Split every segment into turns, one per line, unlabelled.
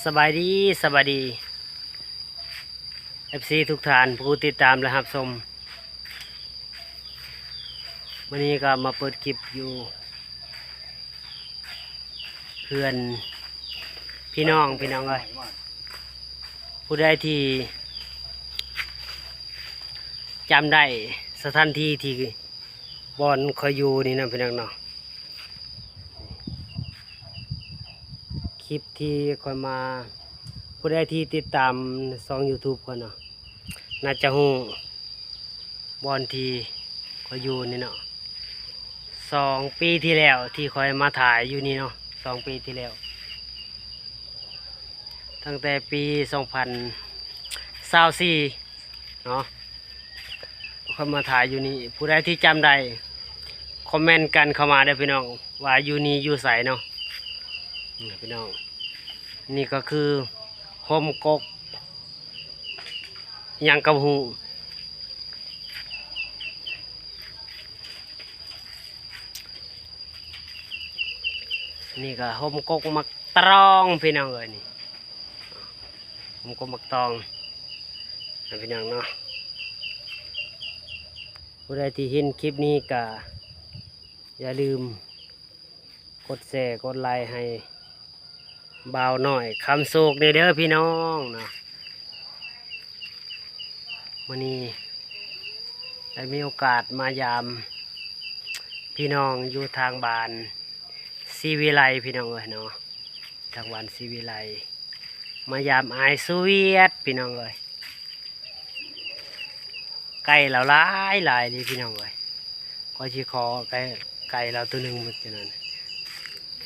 สบายดีสบายดี FC ทุกท่านผู้ติดตามและรับชมวันนี้ก็มาเปิดคลิปอยู่เพื่อนพี่น้องเลยผู้ใดที่จำได้สถานที่ที่บอนคอยอยู่นี่นะพี่น้องเนาะคลิปที่คอยมาผู้ใดที่ติดตามช่อง YouTube คนเนาะน่าจะฮู้บอนที่คอยอยู่นี่เนาะ2 ปีที่แล้วที่คอยมาถ่ายอยู่นี่เนาะ2 ปีที่แล้วตั้งแต่ปี2024เนาะคอยมาถ่ายอยู่นี่ผู้ใดที่จำได้คอมเมนต์กันเข้ามาได้พี่น้องว่าอยู่นี่อยู่ไสเนาะพี่น้องนี่ก็คือโฮมกกยังกับหูนี่ก็โฮมกกมักตรองพี่น้องเอ้ยนี่โฮมกกมักตองนะพี่น้องเนาะผู้ใดที่เห็นคลิปนี้ก็อย่าลืมกดแชร์กดไลค์ให้บ่าวหน่อยคำโศกเด้อพี่น้องเนาะวันนี้ได้มีโอกาสมายามพี่น้องอยู่ทางบ้านศรีวิไลพี่น้องเอ้ยเนาะทางบ้านศรีวิไลมายามอายสวีทพี่น้องเอ้ยไก่เราหลายดีพี่น้องเอ้ยก็สิขอไก่เราตัวหนึ่งมันจะนั่น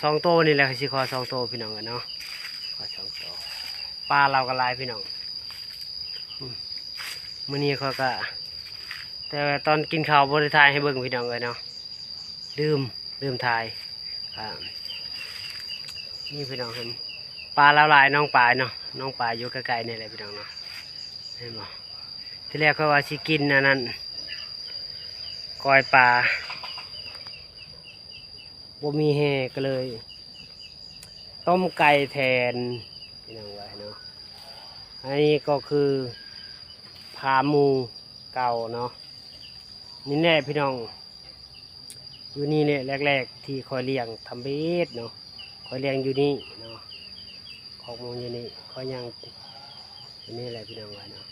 2 โตวนี่แหละสิขอ2 โตวพี่น้องเอ้ยเนาะขอ2 โตวปลาเราก็หลายพี่น้องมื้อนี้เขาก็แต่ตอนกินข้าวบ่ได้ถ่ายให้เบิ่งพี่น้องเอ้ยเนาะลืมถ่ายนี่พี่น้องเห็นปลาแล้วลายน้องปลาเนาะน้องปลาอยู่ใกล้ๆนี่แหละพี่น้องเนาะเห็นบ่ที่แรกเขาว่าสิกินอันนั้นก้อยปลาบ่มีแห่ก็เลยต้มไก่แทนพี่น้องไว้เนาะอันนี้ก็คือผาหมูเก่าเนาะนี่แน่พี่น้องอยู่นี่เนี่ยแรกๆที่คอยเลี้ยงทำเบ็ดเนาะคอยเลี้ยงอยู่นี่เนาะของมูอยู่นี่คอยยังอยู่นี่แหละพี่น้องไว้เนาะ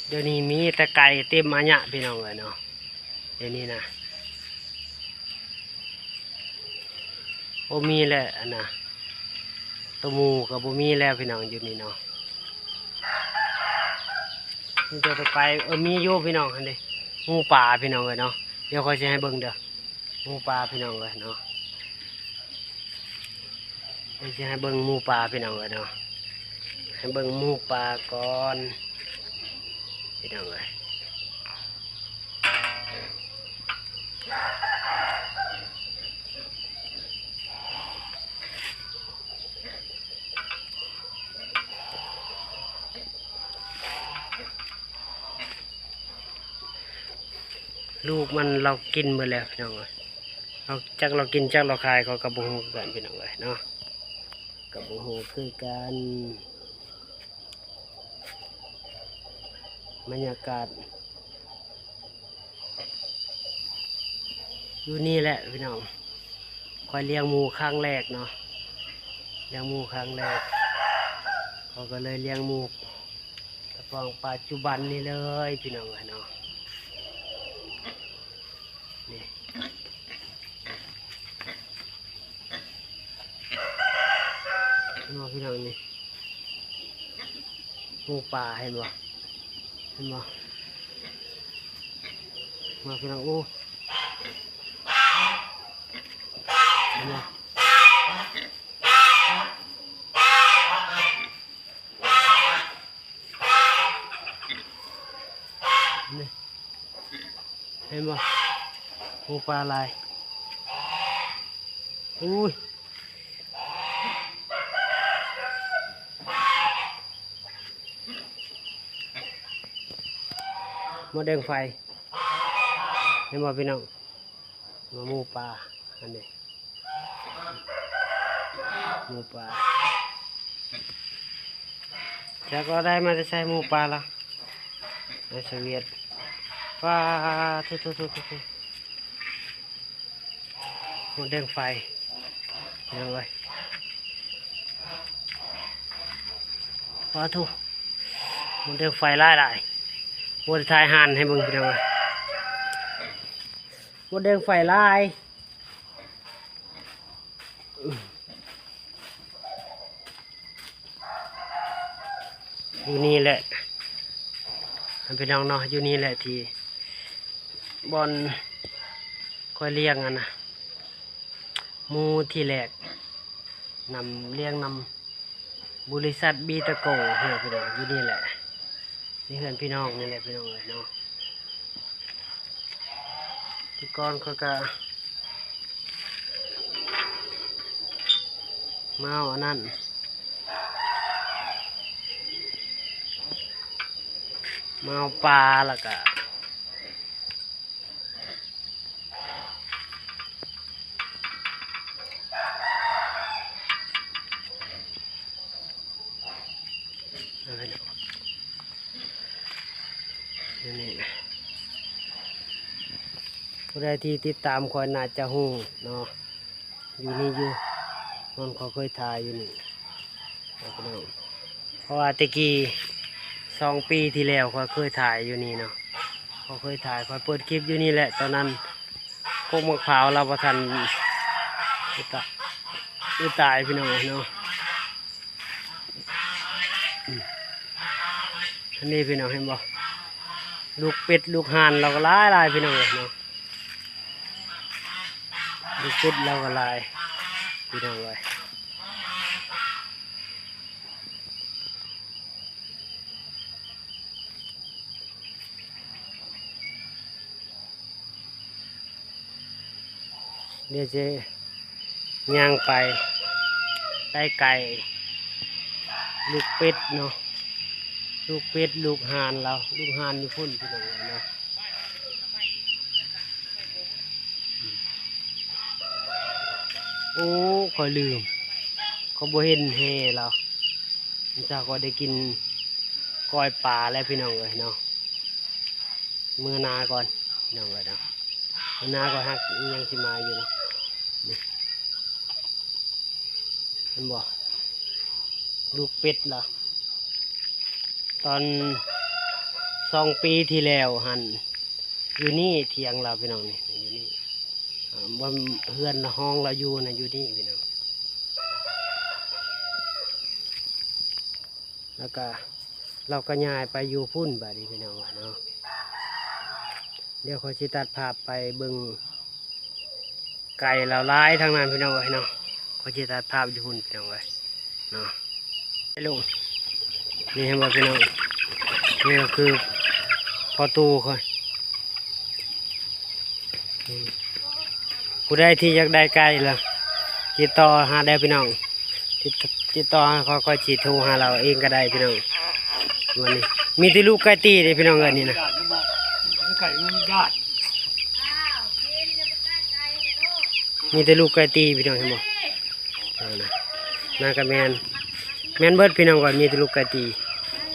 เดี๋ยวนี้มีแต่ไก่เต็มมาเนี่ยพี่น้องไว้เนาะเดี๋ยวนี้นะโอ้มีแหละอันน่ะตัวหมูกับบ่มีแล้วพี่น้องอยู่นี่เนาะนี่จะไปมีอยู่พี่น้องอันนี้หมูป่าพี่น้องเลยเนาะเดี๋ยวคอยจะให้เบิ่งเด้อหมูป่าพี่น้องเลยเนาะเดี๋ยวจะให้เบิ่งหมูป่าพี่น้องเลยเนาะให้เบิ่งหมูป่าก่อนพี่น้องเลยลูกมันเรากินหมดแล้วพี่น้องเลยเรากินจักเราขายเขากระบุงกันพี่น้องเลยเนาะกระบุงคือการบรรยากาศอยู่นี่แหละพี่น้องคอยเลี้ยงหมูครั้งแรกเนาะเลี้ยงหมูครั้งแรกเขาก็เลยเลี้ยงหมูแต่ฟังปัจจุบันนี้เลยพี่น้องเลยเนาะนี่พี่น้องนี่หมูป่าเห็นบ่มาพี่น้องโอ้เห็นบ่นี่เห็นบ่หมูป่าลายอุ้ยมดแดงไฟ เห็นบ่พี่น้องมาหมูปลาอันนี้หมูปลาแล้วก็ได้มาจะใช้หมูปลาละในโซเวียตปลาทุหมดแดงไฟยังไงปลาทุหมดแดงไฟไล่หมดทายหันให้มึงพี่น้องเลยหมดแดงไฟไล่อยู่นี่แหละพี่น้องเนาะอยู่นี่แหละที่บอลค่อยเลี้ยงนะหมูที่แรกนำเลี้ยงนำบริษัทบีตะโกเฮ้ยพี่น้องอยู่นี่แหละนี่เพื่อนพี่น้องนี่แหละพี่น้องเลยเนาะที่ก่อนเขาก็มาเอาอันนั้นมาเอาปลาแล้วก็นี่ผู้ใดที่ติดตามคอยน่าจะหูเนาะอยู่นี่อยู่มันเขาเคยถ่ายอยู่นี่เพราะว่าตะกี้2 ปีที่แล้วเขาเคยถ่ายอยู่นี่เนาะเขาเคยถ่ายเขาเปิดคลิปอยู่นี่แหละตอนนั้นพวกมะพร้าวเราประทันตายพี่น้องเนาะอันนี้พี่น้องเห็นบ่ลูกเป็ดลูกห่านเราก็ลายพี่น้องเนาะลูกเป็ดเราก็ลายพี่น้องเลยเดี๋ยวจะย่างไปได้ไก่ลูกเป็ดเนาะลูกเป็ดลูกห่านเราลูกห่านอยู่พุ่นพี่น้องเนาะโอ้คอยลืมเขาบ่เห็นแห่เราจะก็ได้กินก้อยปลาแล้วพี่น้องเลยเนาะเมื่อนาก่อนพี่น้องเลยเนาะเมื่อนาก็ฮักยังสิมาอยู่เนาะนี่มันบอกลูกเป็ดล่ะตอน2 ปีที่แล้วหันอยู่นี่เถียงเราพี่น้องนี่อยู่นี่บนเฮือนห้องเราอยู่นะอยู่นี่พี่น้องแล้วก็เราก็ย้ายไปอยู่พุ่นบัดนี้พี่น้องเนาะเดี๋ยวขอชิตัดภาพไปเบิ่งไก่เราร้ายทางนั้นพี่น้องเนาะขอชิตัดภาพอยู่พุ่นพี่น้องเนาะไอ้ลุงนี่เห็นบ่พี่น้องนี่ก็คือพอตู้ค่อยผู้ใดที่อยากได้ไก่ล่ะติดต่อหาได้พี่น้องติดต่อเขาก็ฉีดทูหาเราเองก็ได้พี่น้องวันนี้มีที่ลูกไก่ตีเลยพี่น้องเงินนี่นะไก่มันยอดมีแต่ลูกไก่ตีพี่น้องเห็นบ่น่ากระแมนเบิดพี่น้องก่อนมีแต่ลูกไก่ตี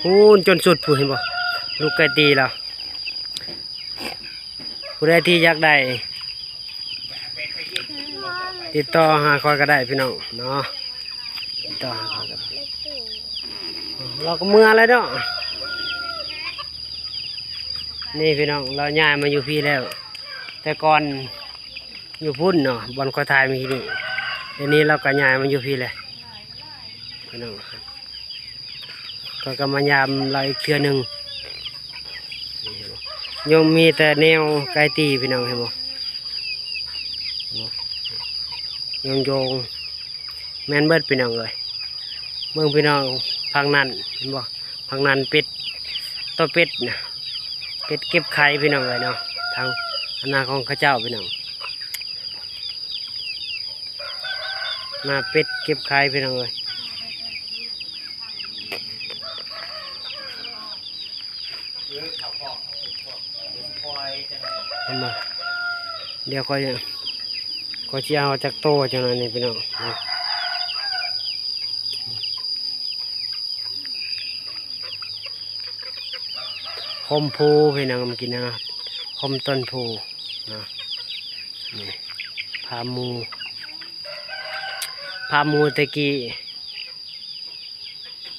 พูนจนสุดพูนเห็นบ่ลูกไก่ตีเราผู้ใดที่อยากได้ติดต่อหาคอยก็ได้พี่น้องเนาะติดต่อหาคอยก็ได้เราก็เมื่อแล้วเนาะนี่พี่น้องเราย้ายมาอยู่พี่แล้วแต่ก่อนอยู่พุ่นเนาะบอลคอยทายมีที่นี่เดี๋ยวนี้เราก็ย้ายมาอยู่พี่เลยพี่น้องก็มายามเราอีกเทื่อหนึ่งยังมีแต่แนวไก่ตีพี่น้องเห็นบ่โยงแม่นเบิดพี่น้องเลยเมืองพี่น้องพังนั้นเห็นบ่พังนั้นเป็ดตัวเป็ดนะเป็ดเก็บไข่พี่น้องเลยเนาะทางอนาของข้าเจ้าพี่น้องมาเป็ดเก็บไข่พี่น้องเลย เห็นบ่เดี๋ยวก็จะเอาจากโตจังนั้นนี่พี่น้องคมพูพี่น้องมากินนะคมต้นพูนะนี่พามูตะกี้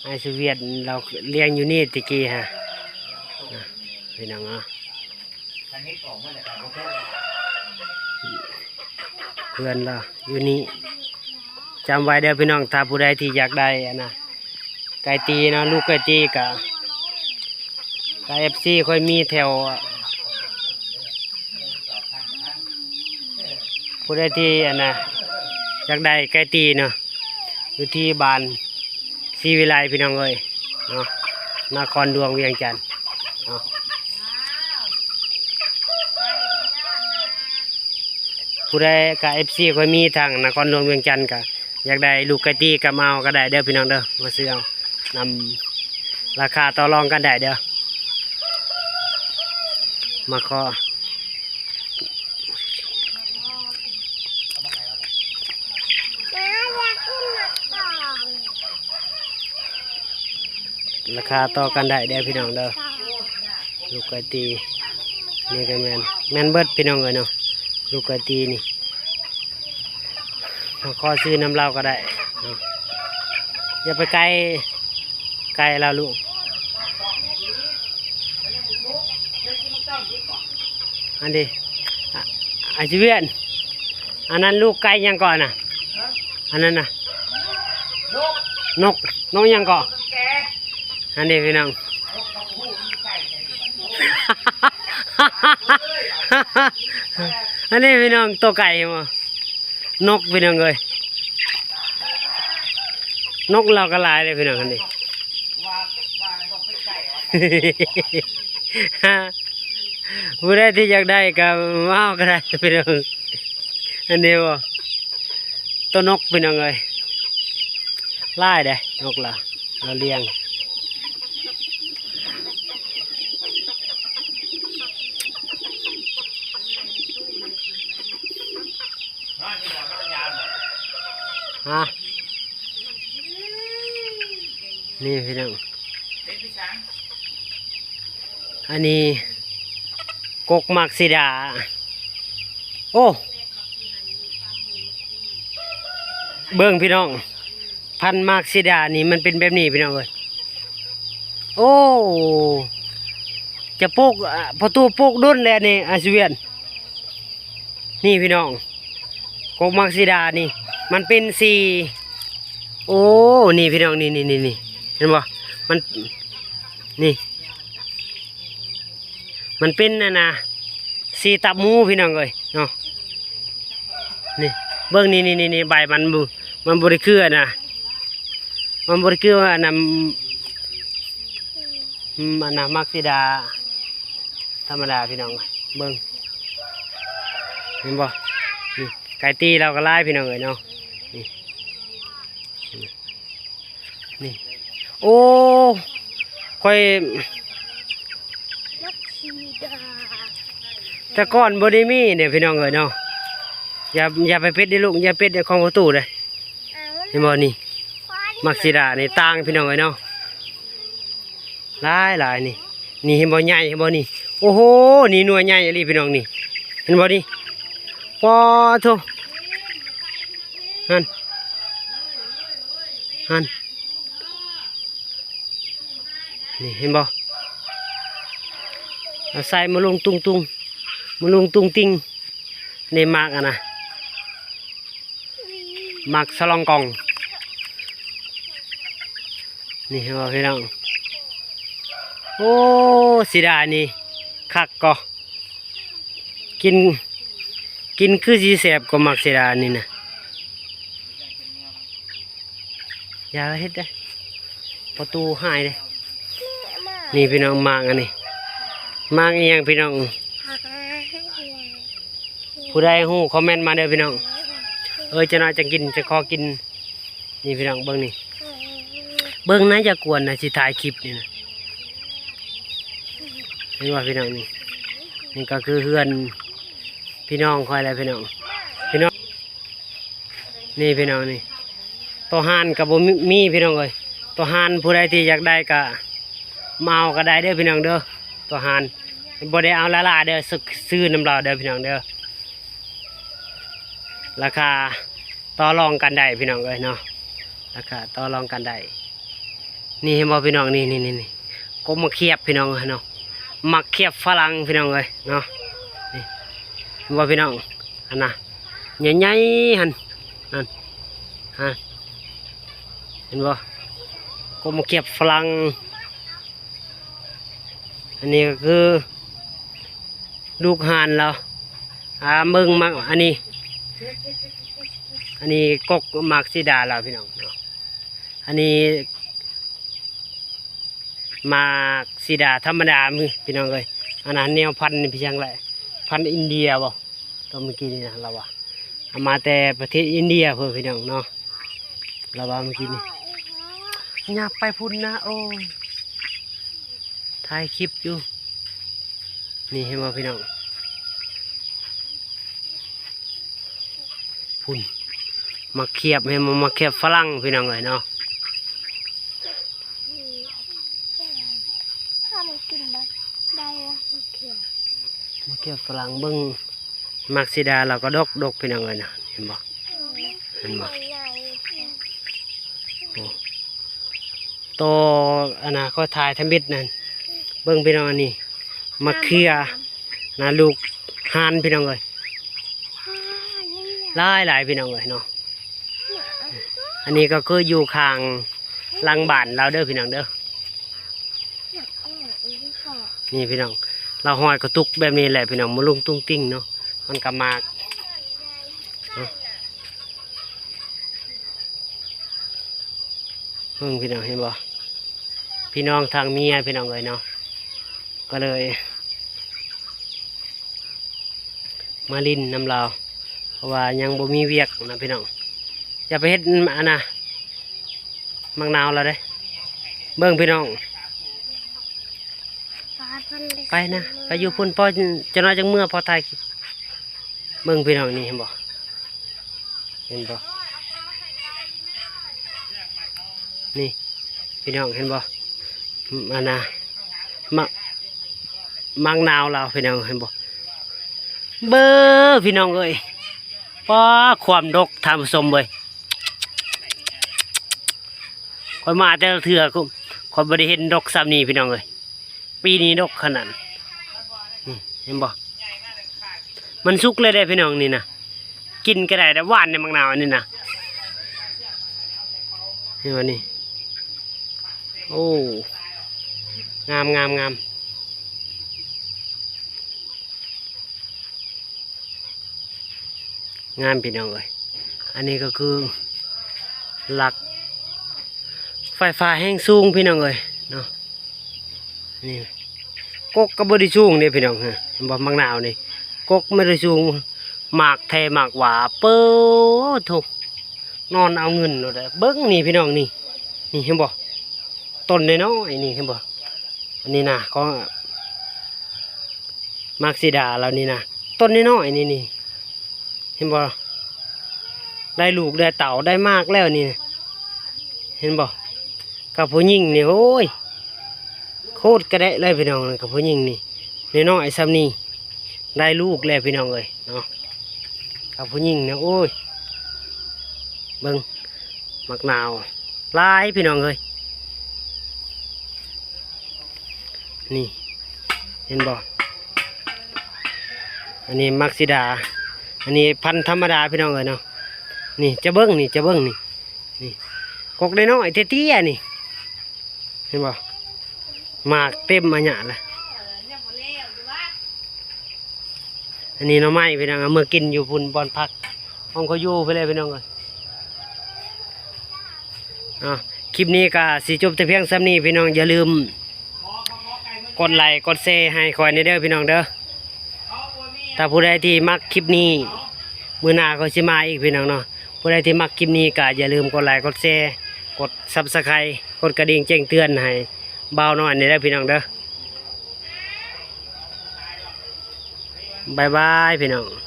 ไอซูเวียตเราเลี้ยงอยู่นี่ตะกี้ฮะพี่น้องเพื่อนเราอยู่นี่จำไว้เด้อพี่น้องถ้าผู้ใดที่อยากได้นะไก่ตีนะลูกไก่ตีกับFC ค่อยมีแถวผู้ใดที่นะอยากได้ไก่ตีเนาะอยู่ที่บ้านศรีวิไลพี่น้องเอ้ยเนาะนครหลวงเวียงจันทร์เนาะผู้ใดกับ FC ค่อยมีทางนครหลวงเวียงจันทร์ก็อยากได้ลูกไก่ตีกับเมาก็ได้เด้อพี่น้องเด้อมาซื้อเอานำราคาต่อรองกันได้เด้อมาขอราคาต่อกันได้เด้อพี่น้องเด้อลูกไก่ตีนี่ก็แมนเบิดพี่น้องเลยเนาะลูกไก่ตีนี่มาขอซื้อน้ำเหล้าก็ได้อย่าไปไกลเราลูกอันนี้อาชีเวียนอันนั้นลูกไก่ยังก่อนน่ะอันนั้นน่ะนกยังก่อนอันนี้พี่น้องอันนี้พี่น้องตัวไก่มั้งนกพี่น้องเลยนกเราก็ลายเลยพี่น้องอันนี้ผู้ใดที่อยากได้ก็มาเอาก็ได้พี่น้องอันนี้บ่ตัวนกพี่น้องเลยไล่เด้นกเราเลี้ยงฮะนี่พี่น้องอันนี้กกมักซิดาโอ้เบิ่งพี่น้องพันมักซิดานี่มันเป็นแบบนี้พี่น้องเลยโอ้จะปลูกประตูปลูกดุนเลยนี่อาชีเวียนนี่พี่น้องกกมักซิดานี่มันเป็นสีโอ้นี่พี่น้องนี่เห็นบ่มันนี่มันเป็นนะสีตับหมูพี่น้องเลยเนาะนี่เบิ้งนี่ใบมันบริคือนะมันบริคือว่านะมันนะมักซิดาธรรมดาพี่น้องเบิ้งเห็นบ่นี่ไก่ตีเราก็ไล่พี่น้องเลยเนาะนี่โอ้ค่อยแต่ก่อนบไดีมีเนี่ยพี่น้องเอ๋ยเนาะอย่าไปเป็ดดิลูกอย่าเป็ดในของประตูเลยเห็นบ่นี่มักซิดาในต่างพี่น้องเอ๋ยเนาะหลายนี่เห็นบ่ใหญ่เห็นบ่นี่โอ้โหนี่หน่วยใหญ่อะไรพี่น้องนี่เห็นบ่นี่ปอโถฮันนี่เห็นบ่เอาใส่มาลงตุงมาลงตุงติงในมากนะมากสลองกองนี่เห็นบ่พี่น้องโอ้สีดานี่คักก็กินคือสีแสบก็มักสีดานี่นะอย่าเฮ็ดได้ประตูหายเลยนี่พี่น้องมากอันนี้มากอีหยังพี่น้องผู้ใดฮู้คอมเมนต์มาเด้อพี่น้องจะน่าจะกินจะขอกินนี่พี่น้องเบิ่งนี่เบิ่งนะอย่ากวนนะสิถ่ายคลิปนี่นะ เห็นว่าพี่น้องนี่นี่ก็คือเฮือนพี่น้องคอยอะไรพี่น้องนี่พี่น้องนี่ตัวหานกับบ่มีพี่น้องเลยตัวหานผู้ใดที่อยากได้ก็มาเอาก็ได้เด้อพี่น้องเด้อตัวหานบ่ได้เอาละเด้อซื้อน้ำเราเด้อพี่น้องเด้อราคาต่อรองกันได้พี่น้องเลยเนาะราคาต่อรองกันได้นี่เห็นบ่พี่น้องนี่ก็มาเคียบพี่น้องเนาะมักเคียบฝรั่งพี่น้องเลยเนาะนี่เห็นบ่พี่น้องอันน่ะใหญ่ๆหั่นนั่นฮะเห็นบ่ก็มาเคียบฝรั่งอันนี้ก็คือลูกห่านเรามึงมักอันนี้กกมักสีดาเราพี่น้องเนาะอันนี้มักสีดาธรรมดามือพี่น้องเลยอันนั้นแนวพันธุ์นี่พี่ช่างไรพันธุ์อินเดียบ่ตัวเมื่อกี้นี่นะเราว่าเอามาแต่ประเทศอินเดียเพื่อพี่น้องเนาะเราว่าเมื่อกี้นี่อยากไปพุ่นนะโอ้ถ่ายคลิปอยู่นี่เห็นบ่พี่น้องพุ่นมาเคียบให้มาเคียบฝรั่งพี่น้องเลยเนาะ
ถ้ามันกินได้
มาเคียบฝรั่งเบิ้งมักซิดาเราก็ดกพี่น้องเลยนะเห็นบ่โตอันน่ะก็ถ่ายทมิดนั่นเบิ้งพี่น้องอันนี้มาเคียนะลูกหานพี่น้องเลยหลายพี่น้องเลยเนาะอันนี้ก็คืออยู่ข้างหลังบ้านเราเด้อพี่น้องเด้อนี่พี่น้องเราหอยกระตุกแบบนี้แหละพี่น้องมาลุงตุ้งติ้งเนาะมันก็มากพี่น้องเห็นบ่พี่น้องทางเมียพี่น้องเลยเนาะก็เลยมาลิ้นน้ำเราเพราะว่ายังบ่มีเวียกนะพี่น้องอย่าไปเฮ็ดอันน่ะมังนาวเราได้เบิ่งพี่น้องไปนะไปอยู่พุ่นพอจะน้อยจังเมื่อพอถ่ายคลิปเบิ่งพี่น้องนี่เห็นบ่นี่พี่น้องเห็นบ่อันน่ะมังนาวเราพี่น้องเห็นบ่เบอร์พี่น้องเอ้ยป้าความดกทำสมเลยคอยมาแต่เถื่อคอยบริเห็นดกซ้ำนี่พี่น้องเลยปีนี้ดกขนาดนี่เห็นบ่มันสุกเลยได้พี่น้องนี่นะกินก็ได้แต่หวานในมังนาวนี่นะเห็นบ่นี่โอ้งามงามพี่น้องเลยอันนี้ก็คือหลักไฟฟ้าแห้งสูงพี่น้องเลยเนาะนี่กกก็บริสูงเนี่ยพี่น้องฮะบ่มังนาวนี่กกไม่ได้สูงหมากแทหมากหวาเปิ้ลถูกนอนเอาเงินเลยเบิ้งนี่พี่น้องนี่เห็นบ่ต้นน้อยนี่เห็นบ่อันนี้นะก็มักซิดาเรานี่นะต้นน้อยนี่เห็นบ่ได้ลูกได้เต่าได้มากแล้วนี่เห็นบ่กับผู้หญิงนี่โอ้ยโคตรกระเดะเลยพี่น้องกับผู้หญิงนี่น้อยซ้ำนี่ได้ลูกแล้วพี่น้องเลยเนาะกับผู้หญิงเนี่ยโอ้ยเบิ่งมักนาวลายพี่น้องเลยนี่เห็นบ่อันนี้มักซิดาอันนี้พันธุ์ธรรมดาพี่น้องเลยเนาะนี่จะเบิ้งนี่กกได้น้อยเตี้ยนี่เห็นบ่หมากเต็มมาหยาเลยอันนี้หน่อไม้พี่น้องเมื่อกินอยู่พุ่นบอนพักห้องเขาอยู่ไปเลยพี่น้องเลยคลิปนี้ก็สิจบแต่เพียงซ้ำนี้พี่น้องอย่าลืมกดไลค์กดแชร์ให้คอยในเด้อพี่น้องเด้อถ้าผู้ใดที่มักคลิปนี้มื้อหน้าก็สิมาอีกพี่น้องเนาะผู้ใดที่มักคลิปนี้ก็อย่าลืมกดไลค์กดแชร์กด Subscribe กดกระดิ่งแจ้งเตือนให้บ่าวน้อยในเด้อพี่น้องเด้อ บายบายพี่น้อง